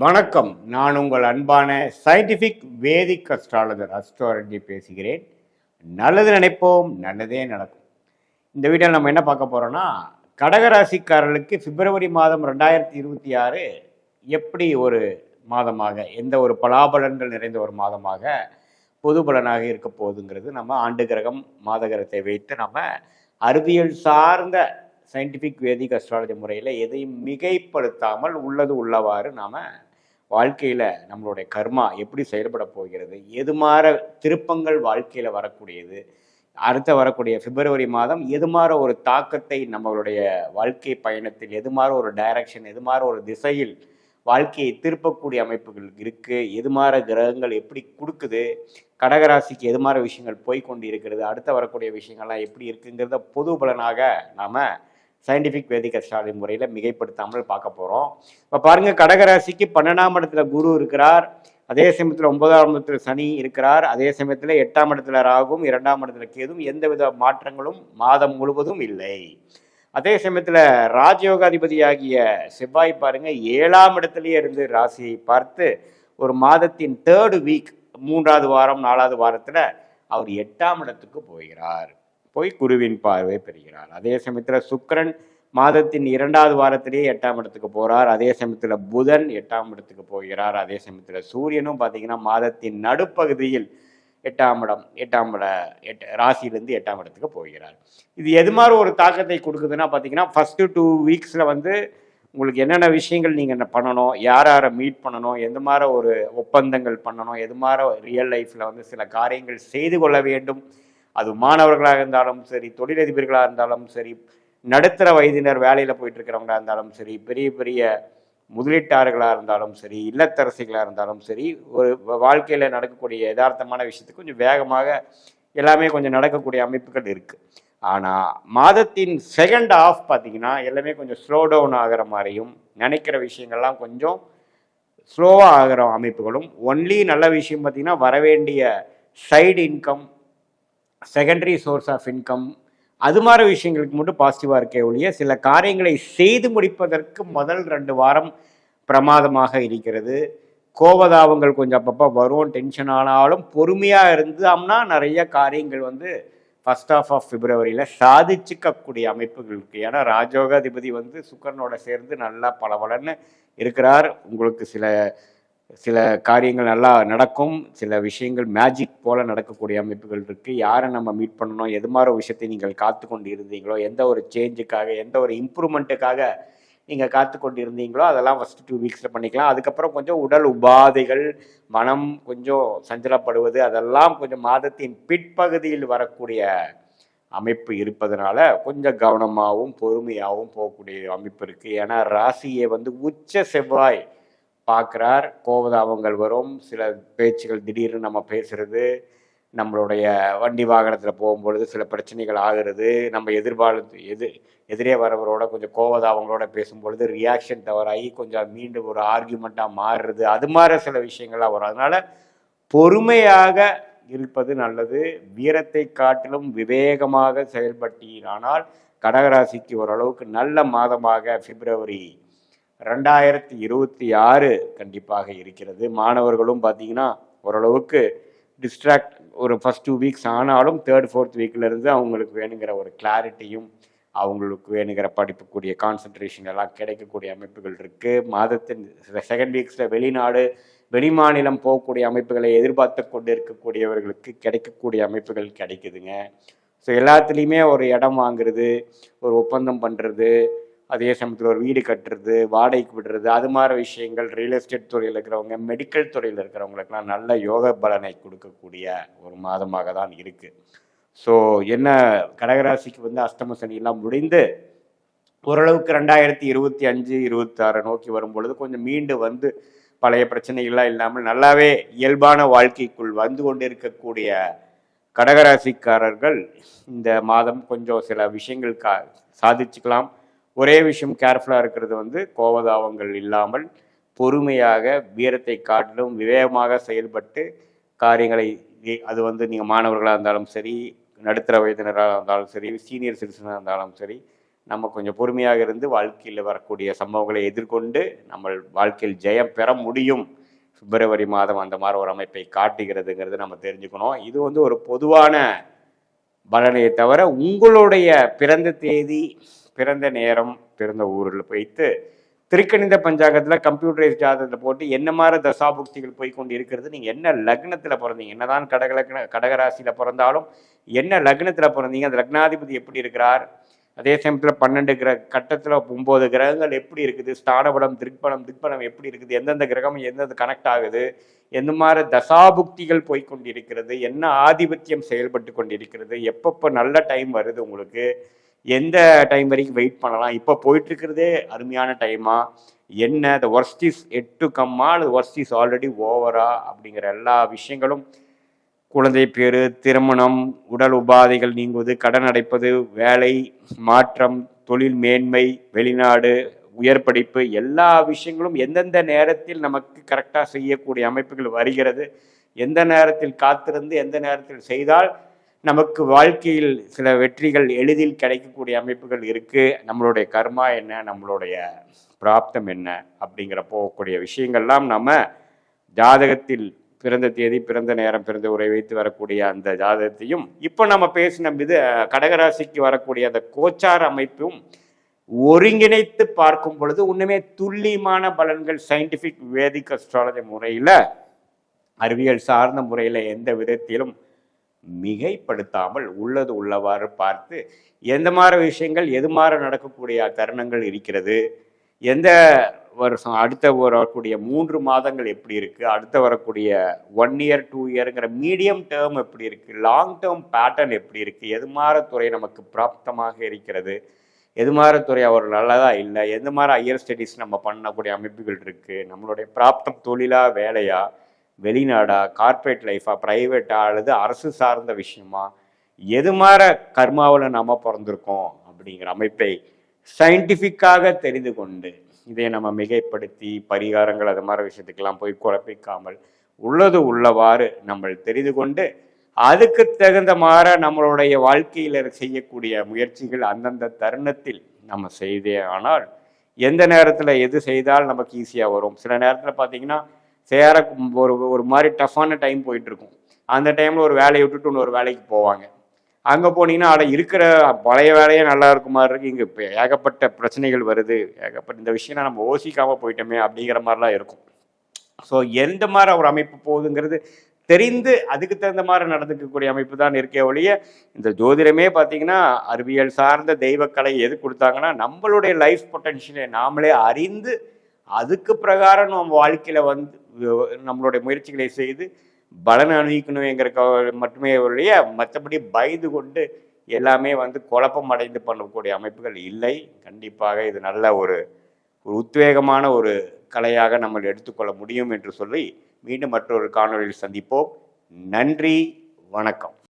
வணக்கம். நான் உங்கள் அன்பான சயின்டிஃபிக் வேதிக் அஸ்ட்ராலஜர் அஸ்ட்ராலஜி பேசுகிறேன். நல்லது நினைப்போம், நல்லதே நடக்கும். இந்த வீடியோவில் நம்ம என்ன பார்க்க போகிறோம்னா, கடகராசிக்காரர்களுக்கு பிப்ரவரி மாதம் 2026 எப்படி ஒரு மாதமாக, எந்த ஒரு பலாபலன்கள் நிறைந்த ஒரு மாதமாக பொது பலனாக இருக்க போகுதுங்கிறது நம்ம ஆண்டு கிரகம் மாத கிரகத்தை வைத்து நம்ம அறிவியல் சார்ந்த சயின்டிஃபிக் வேதிக் அஸ்ட்ராலஜி முறையில் எதையும் மிகைப்படுத்தாமல் உள்ளது உள்ளவாறு நாம் வாழ்க்கையில் நம்மளுடைய கர்மா எப்படி செயல்பட போகிறது, எது மாற திருப்பங்கள் வாழ்க்கையில் வரக்கூடியது, அடுத்த வரக்கூடிய பிப்ரவரி மாதம் எது மாற ஒரு தாக்கத்தை நம்மளுடைய வாழ்க்கை பயணத்தில், எது மாற ஒரு டைரக்ஷன், எது மாற ஒரு திசையில் வாழ்க்கையை திருப்பக்கூடிய அமைப்புகள் இருக்குது, எது மாற கிரகங்கள் எப்படி கொடுக்குது, கடகராசிக்கு எது மாற விஷயங்கள் போய்கொண்டு இருக்கிறது, அடுத்த வரக்கூடிய விஷயங்கள்லாம் எப்படி இருக்குங்கிறத பொது பலனாக நாம் சயின்டிஃபிக் வேதிக் அஸ்ட்ராலஜி முறையில் மிகைப்படுத்தாமல் பார்க்க போகிறோம். இப்போ பாருங்கள், கடகராசிக்கு 12ஆம் இடத்துல குரு இருக்கிறார், அதே சமயத்தில் 9ஆம் இடத்துல சனி இருக்கிறார், அதே சமயத்தில் 8ஆம் இடத்துல ராகும், 2ஆம் இடத்துல கேதும், எந்தவித மாற்றங்களும் மாதம் முழுவதும் இல்லை. அதே சமயத்தில் ராஜயோகாதிபதியாகிய செவ்வாய் பாருங்க 7ஆம் இடத்துலயே இருந்து ராசியை பார்த்து ஒரு மாதத்தின் 3rd வீக், 3வது வாரம் 4வது வாரத்தில் அவர் 8ஆம் இடத்துக்கு போகிறார், போய் குருவின் பார்வை பெறுகிறார். அதே சமயத்தில் சுக்கிரன் மாதத்தின் 2வது வாரத்திலேயே 8ஆம் இடத்துக்கு போகிறார். அதே சமயத்தில் புதன் 8ஆம் இடத்துக்கு போகிறார். அதே சமயத்தில் சூரியனும் பார்த்தீங்கன்னா மாதத்தின் நடுப்பகுதியில் 8ஆம் ராசியிலேருந்து 8ஆம் இடத்துக்கு போகிறார். இது எது மாதிரி ஒரு தாக்கத்தை கொடுக்குதுன்னா பார்த்தீங்கன்னா, ஃபஸ்ட்டு 2 வீக்ஸில் வந்து உங்களுக்கு என்னென்ன விஷயங்கள் நீங்கள் என்ன பண்ணணும், யார் யாரை மீட் பண்ணணும், எந்த மாதிரி ஒரு ஒப்பந்தங்கள் பண்ணணும், எது மாதிரி ரியல் லைஃப்பில் வந்து சில காரியங்கள் செய்து கொள்ள வேண்டும், அது மாணவர்களாக இருந்தாலும் சரி, தொழிலதிபர்களாக இருந்தாலும் சரி, நடுத்தர வயதினர் வேலையில் போயிட்டு இருக்கிறவங்களா இருந்தாலும் சரி, பெரிய பெரிய முதலீட்டாளர்களாக இருந்தாலும் சரி, இல்லத்தரசிகளாக இருந்தாலும் சரி, ஒரு வாழ்க்கையில் நடக்கக்கூடிய யதார்த்தமான விஷயத்துக்கு கொஞ்சம் வேகமாக எல்லாமே கொஞ்சம் நடக்கக்கூடிய அமைப்புகள் இருக்குது. ஆனால் மாதத்தின் செகண்ட் ஹாஃப் பார்த்தீங்கன்னா எல்லாமே கொஞ்சம் ஸ்லோ டவுன் ஆகிற மாதிரியும், நினைக்கிற விஷயங்கள்லாம் கொஞ்சம் ஸ்லோவாக ஆகிற அமைப்புகளும், ஒன்லி நல்ல விஷயம் பார்த்திங்கன்னா வரவேண்டிய side income, secondary source of income, அது மாதிரி விஷயங்களுக்கு மட்டும் பாசிட்டிவாக இருக்கே ஒழிய சில காரியங்களை செய்து முடிப்பதற்கு முதல் 2 வாரம் பிரமாதமாக இருக்கிறது. கோபதாபங்கள் கொஞ்சம் அப்பப்போ வரும், டென்ஷன் ஆனாலும் பொறுமையாக இருந்தோம்னா நிறைய காரியங்கள் வந்து ஃபர்ஸ்ட் ஆஃப் பிப்ரவரியில் சாதிச்சுக்கக்கூடிய அமைப்புகள் இருக்குது. ஏன்னா ராஜயோகாதிபதி வந்து சுக்கரனோட சேர்ந்து நல்லா பலபலன்னு இருக்கிறார். உங்களுக்கு சில காரியங்கள் நல்லா நடக்கும், சில விஷயங்கள் மேஜிக் போல் நடக்கக்கூடிய அமைப்புகள் இருக்குது. யாரை நம்ம மீட் பண்ணணும், எது மாதிரி விஷயத்தை நீங்கள் காத்து கொண்டு இருந்தீங்களோ, எந்த ஒரு சேஞ்சுக்காக, எந்த ஒரு இம்ப்ரூவ்மெண்ட்டுக்காக நீங்கள் காத்து கொண்டு இருந்தீங்களோ அதெல்லாம் ஃபஸ்ட்டு 2 வீக்ஸில் பண்ணிக்கலாம். அதுக்கப்புறம் கொஞ்சம் உடல் உபாதைகள், மனம் கொஞ்சம் சஞ்சலப்படுவது, அதெல்லாம் கொஞ்சம் மாதத்தின் பிற்பகுதியில் வரக்கூடிய அமைப்பு இருப்பதனால கொஞ்சம் கவனமாகவும் பொறுமையாகவும் போகக்கூடிய அமைப்பு இருக்குது. ஏன்னா ராசியை வந்து உச்ச செவ்வாய் பார்க்குறார். கோபதாபங்கள் வரும், சில பேச்சுகள் திடீர்னு நம்ம பேசுகிறது, நம்மளுடைய வண்டி வாகனத்தில் போகும்பொழுது சில பிரச்சனைகள் ஆகிறது, நம்ம எதிரே வரவரோட கொஞ்சம் கோபதாபங்களோட பேசும்பொழுது ரியாக்ஷன் தவறாகி கொஞ்சம் மீண்டும் ஒரு ஆர்கியூமெண்ட்டாக மாறுறது, அது மாதிரி சில விஷயங்கள்லாம் வரும். அதனால் பொறுமையாக இருப்பது நல்லது. வீரத்தை காட்டிலும் விவேகமாக செயல்பட்டீரானால் கடகராசிக்கு ஓரளவுக்கு நல்ல மாதமாக பிப்ரவரி 2026 கண்டிப்பாக இருக்கிறது. மாணவர்களும் பார்த்தீங்கன்னா ஓரளவுக்கு டிஸ்ட்ராக்ட் ஒரு ஃபஸ்ட் 2 வீக்ஸ் ஆனாலும் 3rd 4th வீக்கிலேருந்து அவங்களுக்கு வேணுங்கிற ஒரு கிளாரிட்டியும், அவங்களுக்கு வேணுங்கிற படிப்புக்கூடிய கான்சன்ட்ரேஷன் எல்லாம் கிடைக்கக்கூடிய அமைப்புகள் இருக்குது. மாதத்தின் செகண்ட் வீக்ஸில் வெளிநாடு வெளிமாநிலம் போகக்கூடிய அமைப்புகளை எதிர்பார்த்து கொண்டு இருக்கக்கூடியவர்களுக்கு கிடைக்கக்கூடிய அமைப்புகள் கிடைக்குதுங்க. ஸோ எல்லாத்துலேயுமே ஒரு இடம் வாங்குறது, ஒரு ஒப்பந்தம் பண்ணுறது, அதே சமயத்தில் ஒரு வீடு கட்டுறது, வாடகைக்கு விடுறது, அது மாதிரி விஷயங்கள் ரியல் எஸ்டேட் துறையில் இருக்கிறவங்க, மெடிக்கல் துறையில் இருக்கிறவங்களுக்கெல்லாம் நல்ல யோக பலனை கொடுக்கக்கூடிய ஒரு மாதமாக தான் இருக்குது. ஸோ என்ன, கடகராசிக்கு வந்து அஷ்டம சனியெல்லாம் முடிந்து ஓரளவுக்கு 2025 26 நோக்கி வரும்பொழுது கொஞ்சம் மீண்டு வந்து பழைய பிரச்சனைகள்லாம் இல்லாமல் நல்லாவே இயல்பான வாழ்க்கைக்குள் வந்து கொண்டு இருக்கக்கூடிய கடகராசிக்காரர்கள் இந்த மாதம் கொஞ்சம் சில விஷயங்கள் சாதிச்சுக்கலாம். ஒரே விஷயம் கேர்ஃபுல்லாக இருக்கிறது வந்து கோபதாபங்கள் இல்லாமல் பொறுமையாக வீரத்தை காட்டிலும் விவேகமாக செயல்பட்டு காரியங்களை, அது வந்து நீங்கள் மாணவர்களாக இருந்தாலும் சரி, நடுத்தர வயதினராக இருந்தாலும் சரி, சீனியர் சிட்டிசனாக இருந்தாலும் சரி, நம்ம கொஞ்சம் பொறுமையாக இருந்து வாழ்க்கையில் வரக்கூடிய சம்பவங்களை எதிர்கொண்டு நம்ம வாழ்க்கையில் ஜெயம் பெற முடியும். பிப்ரவரி மாதம் அந்த மாதிரி ஒரு அமைப்பை காட்டுகிறதுங்கிறது நம்ம தெரிஞ்சுக்கணும். இது வந்து ஒரு பொதுவான பலனையை தவிர உங்களுடைய பிறந்த தேதி, பிறந்த நேரம், பிறந்த ஊரில் போய்த்து திருக்கணித பஞ்சாங்கத்தில் கம்ப்யூட்டரைஸ் ஜாதகத்தில் போட்டு என்ன மாதிரி தசாபுக்திகள் போய் கொண்டு இருக்கிறது, நீங்கள் என்ன லக்னத்தில் பிறந்தீங்க, என்னதான் கடகராசியில் பிறந்தாலும் என்ன லக்னத்தில் பிறந்தீங்க, அந்த லக்னாதிபதி எப்படி இருக்கிறார், அதே சமயத்தில் 12 கட்டத்தில் 9 கிரகங்கள் எப்படி இருக்குது, ஸ்தானபலம் திக்பலம் எப்படி இருக்குது, எந்தெந்த கிரகம் எந்தெந்த கனெக்ட் ஆகுது, எந்த மாதிரி தசாபுக்திகள் போய்கொண்டிருக்கிறது, என்ன ஆதிபத்தியம் செயல்பட்டு கொண்டிருக்கிறது, எப்பப்போ நல்ல டைம் வருது உங்களுக்கு, எந்த டைம் வரைக்கும் வெயிட் பண்ணலாம், இப்போ போயிட்டுருக்கிறதே அருமையான டைமா, என்ன the worst is yet to கம்மா அல்லது ஒர்ஸ்ட் இஸ் ஆல்ரெடி ஓவரா அப்படிங்கிற எல்லா விஷயங்களும், குழந்தை பேரு, திருமணம், உடல் உபாதைகள் நீங்குவது, கடன் அடைப்பது, வேலை மாற்றம், தொழில் மேன்மை, வெளிநாடு, உயர் படிப்பு, எல்லா விஷயங்களும் எந்தெந்த நேரத்தில் நமக்கு கரெக்டாக செய்யக்கூடிய அமைப்புகள் வருகிறது, எந்த நேரத்தில் காத்திருந்து எந்த நேரத்தில் செய்தால் நமக்கு வாழ்க்கையில் சில வெற்றிகள் எளிதில் கிடைக்கக்கூடிய அமைப்புகள் இருக்குது, நம்மளுடைய கர்மா என்ன, நம்மளுடைய பிராப்தம் என்ன அப்படிங்கிற போகக்கூடிய விஷயங்கள்லாம் நம்ம ஜாதகத்தில் பிறந்த தேதி, பிறந்த நேரம், பிறந்த உரை வைத்து வரக்கூடிய அந்த ஜாதகத்தையும் இப்போ நம்ம பேசின இது கடகராசிக்கு வரக்கூடிய அந்த கோச்சார அமைப்பும் ஒருங்கிணைத்து பார்க்கும் பொழுது உண்மையே துல்லியமான பலன்கள் சயின்டிஃபிக் வேதிக் அஸ்ட்ராலஜி முறையில், அறிவியல் சார்ந்த முறையில் எந்த விதத்திலும் மிகைப்படுத்தாமல் உள்ளது உள்ளவாறு பார்த்து எந்த மாதிரி விஷயங்கள் எது மாதிரி நடக்கக்கூடிய தருணங்கள் இருக்கிறது, எந்த வருஷம் அடுத்த வரக்கூடிய 3 மாதங்கள் எப்படி இருக்குது, அடுத்த வரக்கூடிய 1 இயர் 2 இயருங்கிற மீடியம் டேர்ம் எப்படி இருக்குது, லாங் டேர்ம் பேட்டர்ன் எப்படி இருக்குது, எது மாதிரி துறை நமக்கு பிராப்தமாக இருக்கிறது, எது மாதிரி துறை அவர் நல்லதா இல்லை, எந்த மாதிரி ஹையர் ஸ்டடீஸ் நம்ம பண்ணக்கூடிய அமைப்புகள் இருக்குது, நம்மளுடைய பிராப்தம் தொழிலா, வேலையா, வெளிநாடா, கார்ப்பரேட் லைஃபா, ப்ரைவேட்டா அல்லது அரசு சார்ந்த விஷயமா, எது மாதிரி கர்மாவில் நாம் பிறந்திருக்கோம் அப்படிங்கிற அமைப்பை சயின்டிஃபிக்காக தெரிந்து கொண்டு இதை நம்ம மிகைப்படுத்தி பரிகாரங்கள் அது மாதிரி விஷயத்துக்கெல்லாம் போய் குழப்பிக்காமல் உள்ளது உள்ளவாறு நம்ம தெரிந்து கொண்டு அதுக்கு தகுந்த மாதிரி நம்மளுடைய வாழ்க்கையில் செய்யக்கூடிய முயற்சிகள் அந்தந்த தருணத்தில் நம்ம செய்தே ஆனால் எந்த நேரத்தில் எது செய்தால் நமக்கு ஈஸியாக வரும். சில நேரத்தில் பார்த்தீங்கன்னா சேர ஒரு மாதிரி டஃப்பான டைம் போயிட்டுருக்கும். அந்த டைமில் ஒரு வேலையை விட்டுட்டு இன்னொரு வேலைக்கு போவாங்க. அங்கே போனீங்கன்னா அட இருக்கிற பழைய வேலையே நல்லா இருக்க மாதிரி இருக்குது, இங்கே இப்போ ஏகப்பட்ட பிரச்சனைகள் வருது, ஏகப்பட்ட இந்த விஷயம் நம்ம யோசிக்காமல் போயிட்டோமே அப்படிங்கிற மாதிரிலாம் இருக்கும். ஸோ எந்த மாதிரி ஒரு அமைப்பு போகுதுங்கிறது தெரிந்து அதுக்கு தகுந்த மாதிரி நடந்துக்கக்கூடிய அமைப்பு தான் இருக்கே ஒழிய, இந்த ஜோதிடமே பார்த்தீங்கன்னா அறிவியல் சார்ந்த தெய்வக்கலை எது கொடுத்தாங்கன்னா நம்மளுடைய லைஃப் பொட்டன்ஷியலை நாமளே அறிந்து அதுக்கு பிரகாரம் நம்ம வாழ்க்கையில் வந்து நம்மளுடைய முயற்சிகளை செய்து பலன் அணிவிக்கணுங்கிற மட்டுமே ஒழிய மற்றபடி பயந்து கொண்டு எல்லாமே வந்து குழப்பம் அடைந்து பண்ணக்கூடிய அமைப்புகள் இல்லை. கண்டிப்பாக இது நல்ல ஒரு உத்வேகமான ஒரு கலையாக நம்ம எடுத்துக்கொள்ள முடியும் என்று சொல்லி மீண்டும் மற்றொரு காணொலியில் சந்திப்போம். நன்றி, வணக்கம்.